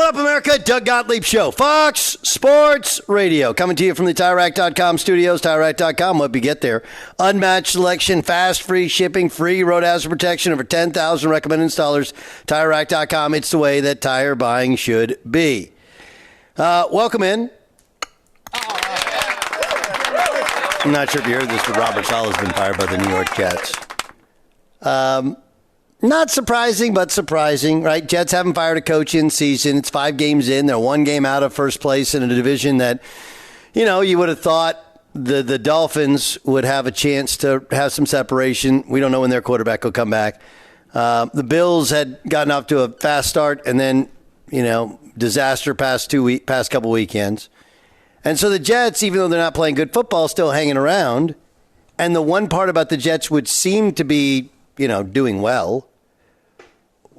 What up, America? Doug Gottlieb Show. Fox Sports Radio. Coming to you from the TireRack.com studios. TireRack.com, what you get there. Unmatched selection, fast, free shipping, free road hazard protection, over 10,000 recommended installers. TireRack.com, it's the way that tire buying should be. Welcome in. I'm not sure if you heard this, but Robert Saleh has been fired by the New York Jets. Not surprising, but surprising, right? Jets haven't fired a coach in season. It's 5 games in. They're 1 game out of first place in a division that, you know, you would have thought the Dolphins would have a chance to have some separation. We don't know when their quarterback will come back. The Bills had gotten off to a fast start and then, you know, disaster past couple weekends. And so the Jets, even though they're not playing good football, still hanging around. And the one part about the Jets would seem to be, you know, doing well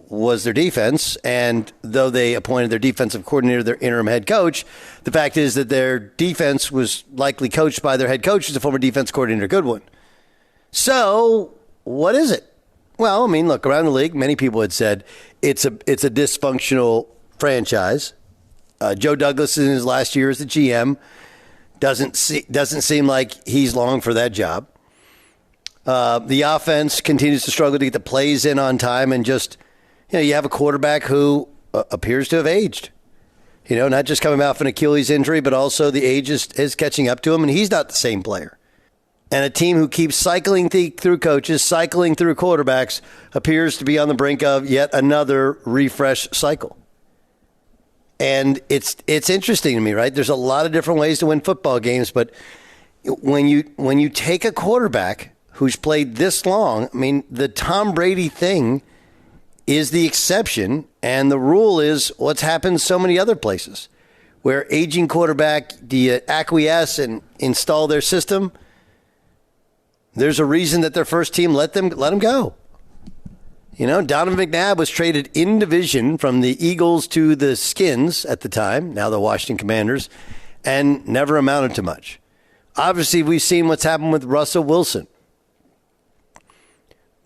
was their defense. And though they appointed their defensive coordinator, their interim head coach, the fact is that their defense was likely coached by their head coach, who's a former defense coordinator, Goodwin. So what is it? Well, I mean, look, around the league, many people had said it's a dysfunctional franchise. Joe Douglas in his last year as the GM doesn't seem like he's long for that job. The offense continues to struggle to get the plays in on time, and just, you know, you have a quarterback who appears to have aged. You know, not just coming off an Achilles injury, but also the age is catching up to him, and he's not the same player. And a team who keeps cycling through coaches, cycling through quarterbacks, appears to be on the brink of yet another refresh cycle. And it's interesting to me, right? There's a lot of different ways to win football games, but when you take a quarterback who's played this long, I mean, the Tom Brady thing is the exception, and the rule is what's happened so many other places, where aging quarterback, do you acquiesce and install their system? There's a reason that their first team let them go. You know, Donovan McNabb was traded in division from the Eagles to the Skins at the time, now the Washington Commanders, and never amounted to much. Obviously, we've seen what's happened with Russell Wilson.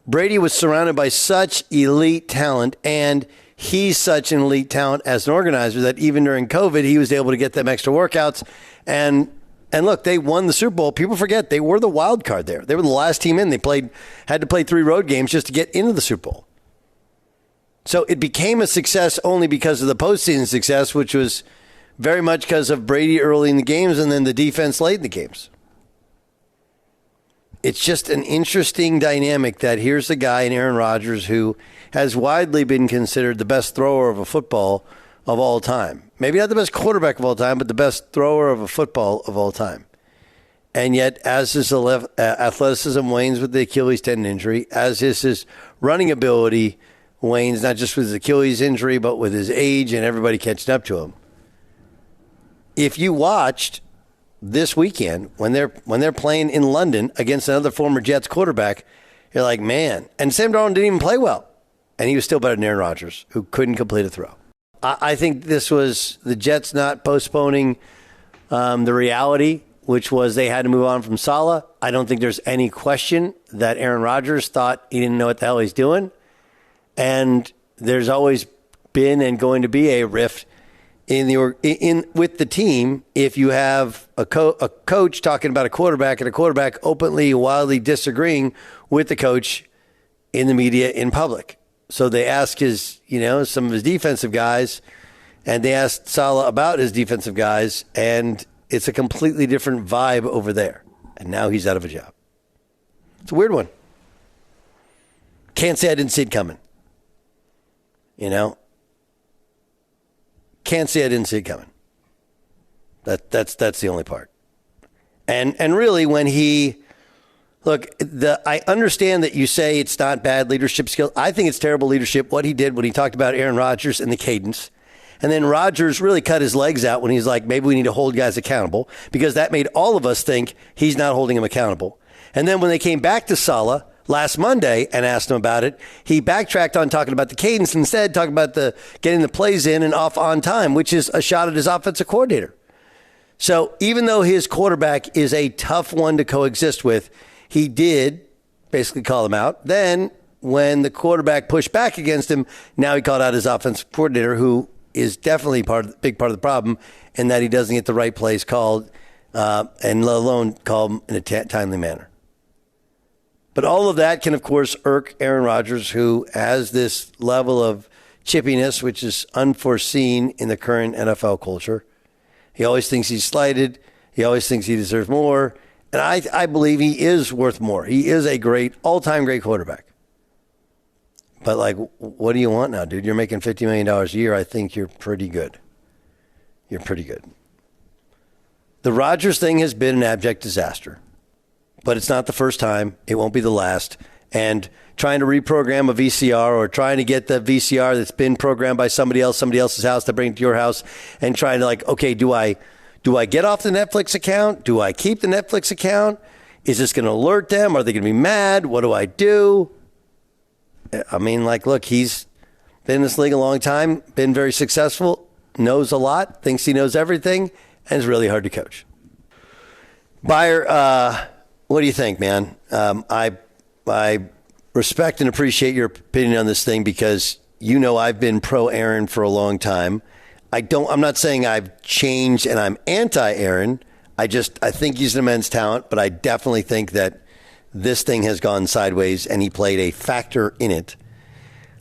Brady was surrounded by such elite talent, and he's such an elite talent as an organizer that even during COVID, he was able to get them extra workouts. And look, they won the Super Bowl. People forget they were the wild card there. They were the last team in. They had to play 3 road games just to get into the Super Bowl. So it became a success only because of the postseason success, which was very much because of Brady early in the games and then the defense late in the games. It's just an interesting dynamic that here's a guy in Aaron Rodgers who has widely been considered the best thrower of a football of all time. Maybe not the best quarterback of all time, but the best thrower of a football of all time. And yet, as his athleticism wanes with the Achilles tendon injury, as his running ability wanes, not just with his Achilles injury, but with his age and everybody catching up to him. If you watched this weekend, when they're playing in London against another former Jets quarterback, you're like, man. And Sam Darnold didn't even play well. And he was still better than Aaron Rodgers, who couldn't complete a throw. I think this was the Jets not postponing the reality, which was they had to move on from Saleh. I don't think there's any question that Aaron Rodgers thought he didn't know what the hell he's doing. And there's always been and going to be a rift with the team if you have a coach talking about a quarterback and a quarterback openly, wildly disagreeing with the coach in the media in public. So they ask some of his defensive guys, and they asked Saleh about his defensive guys, and it's a completely different vibe over there. And now he's out of a job. It's a weird one. Can't say I didn't see it coming. You know? Can't say I didn't see it coming. That's the only part. And really when he look, I understand that you say it's not bad leadership skill. I think it's terrible leadership what he did when he talked about Aaron Rodgers and the cadence. And then Rodgers really cut his legs out when he's like, maybe we need to hold guys accountable, because that made all of us think he's not holding him accountable. And then when they came back to Saleh last Monday and asked him about it, he backtracked on talking about the cadence, instead talking about getting the plays in and off on time, which is a shot at his offensive coordinator. So even though his quarterback is a tough one to coexist with, he did basically call him out. Then when the quarterback pushed back against him, now he called out his offensive coordinator, who is definitely big part of the problem, in that he doesn't get the right plays called, and let alone call them in a timely manner. But all of that can, of course, irk Aaron Rodgers, who has this level of chippiness, which is unforeseen in the current NFL culture. He always thinks he's slighted. He always thinks he deserves more. And I believe he is worth more. He is a great, all-time great quarterback. But, like, what do you want now, dude? You're making $50 million a year. I think you're pretty good. You're pretty good. The Rodgers thing has been an abject disaster. But it's not the first time. It won't be the last. And trying to reprogram a VCR, or trying to get the VCR that's been programmed by somebody else's house, to bring it to your house, and trying to, like, okay, do I get off the Netflix account? Do I keep the Netflix account? Is this going to alert them? Are they going to be mad? What do I do? I mean, like, look, he's been in this league a long time, been very successful, knows a lot, thinks he knows everything, and is really hard to coach. Buyer, what do you think, man? I respect and appreciate your opinion on this thing, because you know I've been pro Aaron for a long time. I'm not saying I've changed and I'm anti Aaron. I think he's an immense talent, but I definitely think that this thing has gone sideways, and he played a factor in it.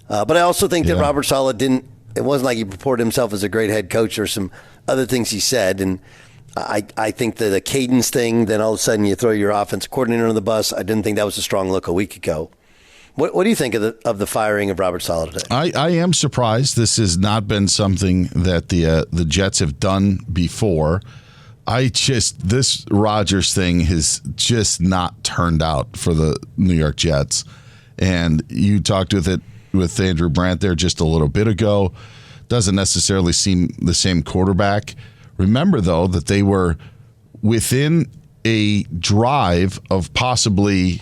But I also think that Robert Saleh it wasn't like he purported himself as a great head coach, or some other things he said. And I think that the cadence thing, then all of a sudden you throw your offensive coordinator under the bus. I didn't think that was a strong look a week ago. What do you think of the firing of Robert Saleh today? I am surprised. This has not been something that the Jets have done before. This Rodgers thing has just not turned out for the New York Jets. And you talked with Andrew Brandt there just a little bit ago. Doesn't necessarily seem the same quarterback. Remember, though, that they were within a drive of possibly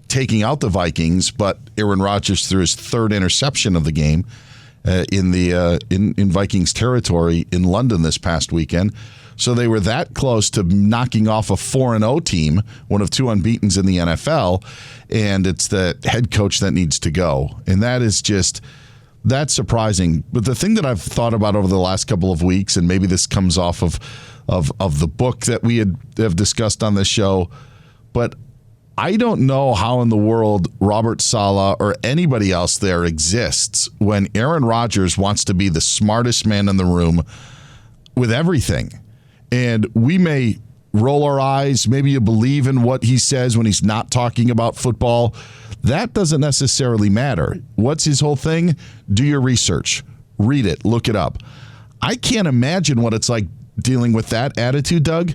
taking out the Vikings, but Aaron Rodgers threw his third interception of the game in Vikings territory in London this past weekend. So they were that close to knocking off a 4-0 team, one of two unbeatens in the NFL, and it's the head coach that needs to go. And that's surprising. But the thing that I've thought about over the last couple of weeks, and maybe this comes off of the book that we have discussed on this show, but I don't know how in the world Robert Saleh or anybody else there exists when Aaron Rodgers wants to be the smartest man in the room with everything. And we may roll our eyes, maybe you believe in what he says when he's not talking about football. That doesn't necessarily matter. What's his whole thing? Do your research. Read it. Look it up. I can't imagine what it's like dealing with that attitude, Doug,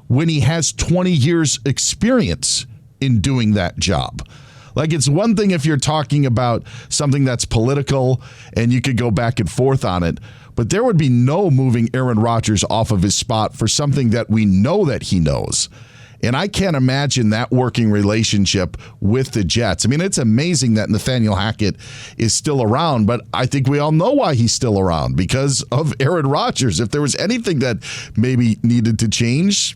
when he has 20 years experience in doing that job. Like, it's one thing if you're talking about something that's political and you could go back and forth on it, but there would be no moving Aaron Rodgers off of his spot for something that we know that he knows. And I can't imagine that working relationship with the Jets. I mean, it's amazing that Nathaniel Hackett is still around, but I think we all know why he's still around, because of Aaron Rodgers. If there was anything that maybe needed to change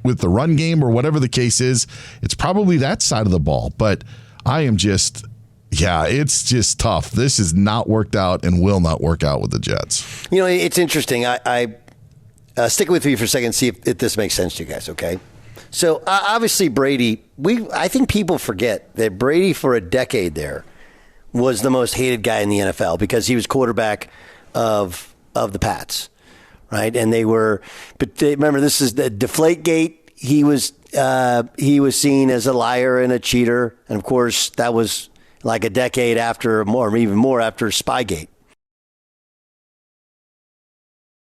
with the run game or whatever the case is, it's probably that side of the ball. But it's just tough. This has not worked out and will not work out with the Jets. You know, it's interesting. I stick with me for a second and see if this makes sense to you guys, okay? So, obviously, Brady, I think people forget that Brady for a decade there was the most hated guy in the NFL because he was quarterback of the Pats, right? And remember, this is the Deflategate. He was seen as a liar and a cheater. And, of course, that was like a decade after, or even more after Spygate.